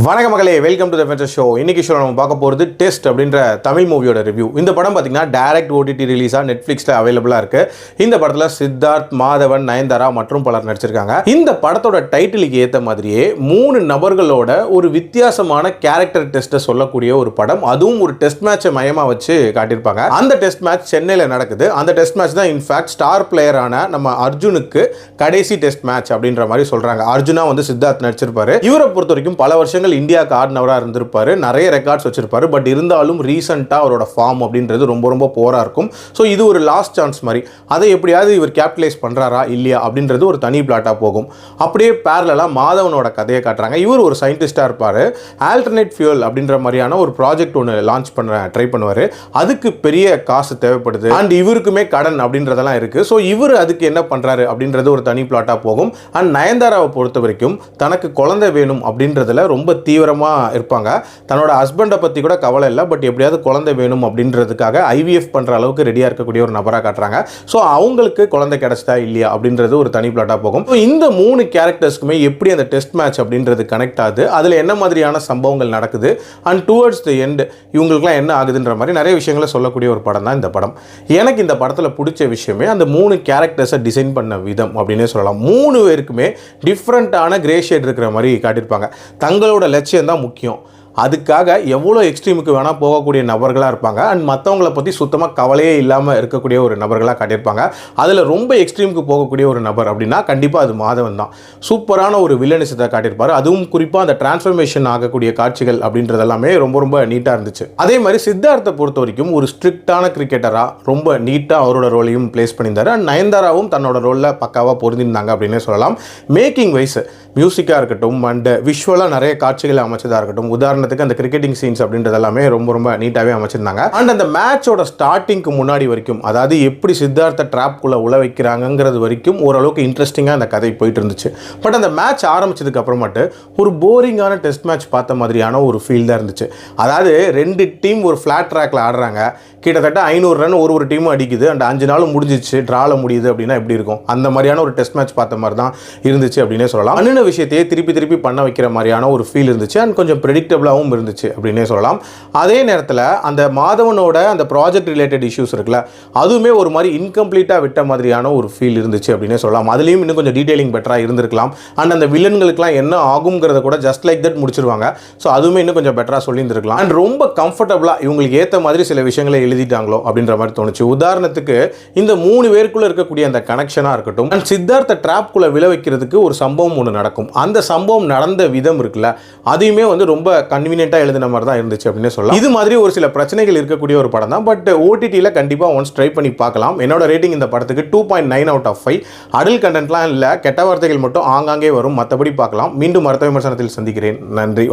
வணக்க மக்களே, welcome to the venture show. இன்னைக்கு ஷோ நம்ம பார்க்க போகிறது டெஸ்ட் அப்படின்ற தமிழ் மூவியோட ரிவ்யூ. இந்த படம் பார்த்தீங்கன்னா டைரக்ட் ஓடிடி ரிலீஸாக நெட்ஃப்ளிக்ஸில் அவைலபிளாக இருக்குது. இந்த படத்தில் சித்தார்த், மாதவன், நயன்தாரா மற்றும் பலர் நடிச்சிருக்காங்க. இந்த படத்தோட டைட்டிலுக்கு ஏற்ற மாதிரியே 3 நபர்களோட ஒரு வித்தியாசமான கேரக்டர் டெஸ்ட்டை சொல்லக்கூடிய ஒரு படம். அதுவும் ஒரு டெஸ்ட் மேட்சை மையமாக வச்சு காட்டியிருப்பாங்க. அந்த டெஸ்ட் மேட்ச் சென்னையில் நடக்குது. அந்த டெஸ்ட் மேட்ச் தான் இன்ஃபேக்ட் ஸ்டார் பிளேயரான நம்ம அர்ஜுனுக்கு கடைசி டெஸ்ட் மேட்ச் அப்படின்ற மாதிரி சொல்கிறாங்க. அர்ஜுனா வந்து சித்தார்த் நடிச்சிருப்பாரு. இவரை பொறுத்த வரைக்கும் பல வருஷங்கள் இந்தியாவுக்கு ஆடினவராக இருந்திருப்பாரு, நிறைய ரெக்கார்ட்ஸ் வச்சிருப்பாரு. பட் இருந்தாலும் ரீசெண்டாக அவரோட ஃபார்ம் அப்படின்றது ரொம்ப போரா இருக்கும். ஸோ இது ஒரு லாஸ்ட் சான்ஸ் மாதிரி. அதை எப்படியாவது இவர் கேபிட்டலைஸ் பண்றாரா இல்லையா அப்படின்றது ஒரு தனி பிளாட்டா போகும். அப்படியே பேரலா மாதவனோட கதையை காட்டுறாங்க. இவர் ஒரு சயின்டிஸ்டா இருப்பாரு. ஆல்டர்னேட் ஃபியூல் அப்படின்ற மாதிரியான ஒரு ப்ராஜெக்ட் ஒன்று லான்ச் பண்ண ட்ரை பண்ணுவாரு. அதுக்கு பெரிய காசு தேவைப்படுது அண்ட் இவருக்குமே கடன் அப்படின்றதெல்லாம் இருக்கு. ஸோ இவர் அதுக்கு என்ன பண்றாரு அப்படின்றது ஒரு தனி பிளாட்டா போகும். அண்ட் நயன்தாராவை பொறுத்த வரைக்கும் தனக்கு குழந்தை வேணும் அப்படின்றதுல ரொம்ப தீவிரமாக இருப்பாங்க. தன்னோட ஹஸ்பண்டை பற்றி கூட கவலை இல்லை, பட் எப்படியாவது குழந்தை வேணும் அப்படின்றதுக்காக ஐவிஎஃப் பண்ணுற அளவுக்கு ரெடியாக இருக்கக்கூடிய ஒரு நபராக காட்டுறாங்க. ஸோ அவங்களுக்கு குழந்தை கிடைச்சதா இல்லையா அப்படின்றது ஒரு தனி பிளாட்டாக போகும். இந்த 3 கேரக்டர்ஸ்க்குமே எப்படி அந்த டெஸ்ட் மேட்ச் அப்படின்றது கனெக்ட் ஆகுது, அதில் என்ன மாதிரியான சம்பவங்கள் நடக்குது அண்ட் டுவர்ட்ஸ் தி எண்ட் இவங்களுக்குலாம் என்ன ஆகுதுன்ற மாதிரி நிறைய விஷயங்களை சொல்லக்கூடிய ஒரு படம் தான் இந்த படம். எனக்கு இந்த படத்தில் பிடிச்ச விஷயமே அந்த 3 கேரக்டர்ஸை டிசைன் பண்ண விதம் அப்படின்னே சொல்லலாம். 3 பேருக்குமே டிஃப்ரெண்ட்டான கிரே ஷேட் இருக்கிற மாதிரி காட்டியிருப்பாங்க. தங்களோட லட்சியம் தான் முக்கியம். அதுக்காக எவ்வளோ எக்ஸ்ட்ரீமுக்கு வேணால் போகக்கூடிய நபர்களாக இருப்பாங்க. அண்ட் மற்றவங்களை பற்றி சுத்தமாக கவலையே இல்லாமல் இருக்கக்கூடிய ஒரு நபர்களாக காட்டியிருப்பாங்க. அதில் ரொம்ப எக்ஸ்ட்ரீமுக்கு போகக்கூடிய ஒரு நபர் அப்படின்னா கண்டிப்பாக அது மாதவன் தான். சூப்பரான ஒரு வில்லனிசத்தை காட்டியிருப்பார். அதுவும் குறிப்பாக அந்த டிரான்ஸ்ஃபர்மேஷன் ஆகக்கூடிய காட்சிகள் அப்படின்றது எல்லாமே ரொம்ப நீட்டாக இருந்துச்சு. அதே மாதிரி சித்தார்த்தை பொறுத்த வரைக்கும் ஒரு ஸ்ட்ரிக்டான கிரிக்கெட்டராக ரொம்ப நீட்டாக அவரோட ரோலையும் பிளேஸ் பண்ணியிருந்தார். அண்ட் நயன்தாராவும் தன்னோட ரோலில் பக்காவாக பொருந்திருந்தாங்க அப்படின்னே சொல்லலாம். மேக்கிங் வைஸ் மியூசிக்காக இருக்கட்டும் அண்ட் விஷுவலாக நிறைய காட்சிகளை அமைச்சதாக இருக்கட்டும். உதாரணத்துக்கு அந்த கிரிக்கெட்டிங் சீன்ஸ் அப்படின்றது எல்லாமே ரொம்ப நீட்டாகவே அமைச்சிருந்தாங்க. அண்ட் அந்த மேட்சோட ஸ்டார்டிங்க்கு முன்னாடி வரைக்கும், அதாவது எப்படி சித்தார்த்த ட்ராப்குள்ளே உள்ள வைக்கிறாங்கிறது வரைக்கும் ஓரளவுக்கு இன்ட்ரெஸ்டிங்காக அந்த கதை போயிட்டு இருந்துச்சு. பட் அந்த மேட்ச் ஆரம்பிச்சதுக்கு அப்புறமாட்டு ஒரு போரிங்கான டெஸ்ட் மேட்ச் பார்த்த மாதிரியான ஒரு ஃபீல் தான் இருந்துச்சு. அதாவது 2 டீம் ஒரு ஃப்ளாட் ட்ராக்ல ஆடுறாங்க. கிட்டத்தட்ட 500 ரன் ஒரு டீமும் அடிக்குது. அண்ட் 5 நாள் முடிஞ்சிச்சு, ட்ரால முடியுது அப்படின்னா எப்படி இருக்கும்? அந்த மாதிரியான ஒரு டெஸ்ட் மேட்ச் பார்த்த மாதிரி தான் இருந்துச்சு அப்படின்னே சொல்லலாம். அன்ன விஷயத்தையே திருப்பி பண்ண வைக்கிற மாதிரியான ஒரு ஃபீல் இருந்துச்சு. அண்ட் கொஞ்சம் ப்ரெடிக்டபிளாகவும் இருந்துச்சு அப்படின்னே சொல்லலாம். அதே நேரத்தில் அந்த மாதவனோட அந்த ப்ராஜெக்ட் ரிலேட்டட் இஷ்யூஸ் இருக்குல்ல, அதுவுமே ஒரு மாதிரி இன்கம்ப்ளீட்டாக விட்ட மாதிரியான ஒரு ஃபீல் இருந்துச்சு அப்படின்னே சொல்லலாம். அதுலேயும் இன்னும் கொஞ்சம் டீடைலிங் பெட்டராக இருந்திருக்கலாம். அண்ட் அந்த வில்லன்களுக்குலாம் என்ன ஆகுங்கிறத கூட ஜஸ்ட் லைக் தட் முடிச்சிருவாங்க. ஸோ அதுவுமே இன்னும் கொஞ்சம் பெட்டராக சொல்லியிருந்திருக்கலாம். அண்ட் ரொம்ப கம்ஃபர்டபுளாக இவங்களுக்கு ஏற்ற மாதிரி சில விஷயங்களை எழுதிட்டாங்களோ அப்படின்ற மாதிரி தோணுச்சு. உதாரணத்துக்கு இந்த 3 பேருக்குள்ள இருக்கக்கூடிய அந்த கனெக்ஷனாக இருக்கட்டும், அண்ட் சித்தார்த்த ட்ராப்குள்ள விழ வைக்கிறதுக்கு ஒரு சம்பவம் ஒன்று நடக்கும். அந்த சம்பவம் நடந்த விதம் இருக்குல்ல, அதையுமே வந்து ரொம்ப கன்வீனியன்ட்டாக எழுதின மாதிரி தான் இருந்துச்சு அப்படின்னு சொல்லலாம். இது மாதிரி ஒரு சில பிரச்சனைகள் இருக்கக்கூடிய ஒரு படம் தான். பட் ஓடிடியில் கண்டிப்பாக ஒன்ஸ் ட்ரை பண்ணி பார்க்கலாம். என்னோட ரேட்டிங் இந்த படத்துக்கு 2.9 out of 5. அடல் கண்டென்ட்லாம் இல்லை, கெட்ட வார்த்தைகள் மட்டும் ஆங்காங்கே வரும். மற்றபடி பார்க்கலாம். மீண்டும் அடுத்த விமர்சனத்தில் சந்திக்கிறேன். நன்றி.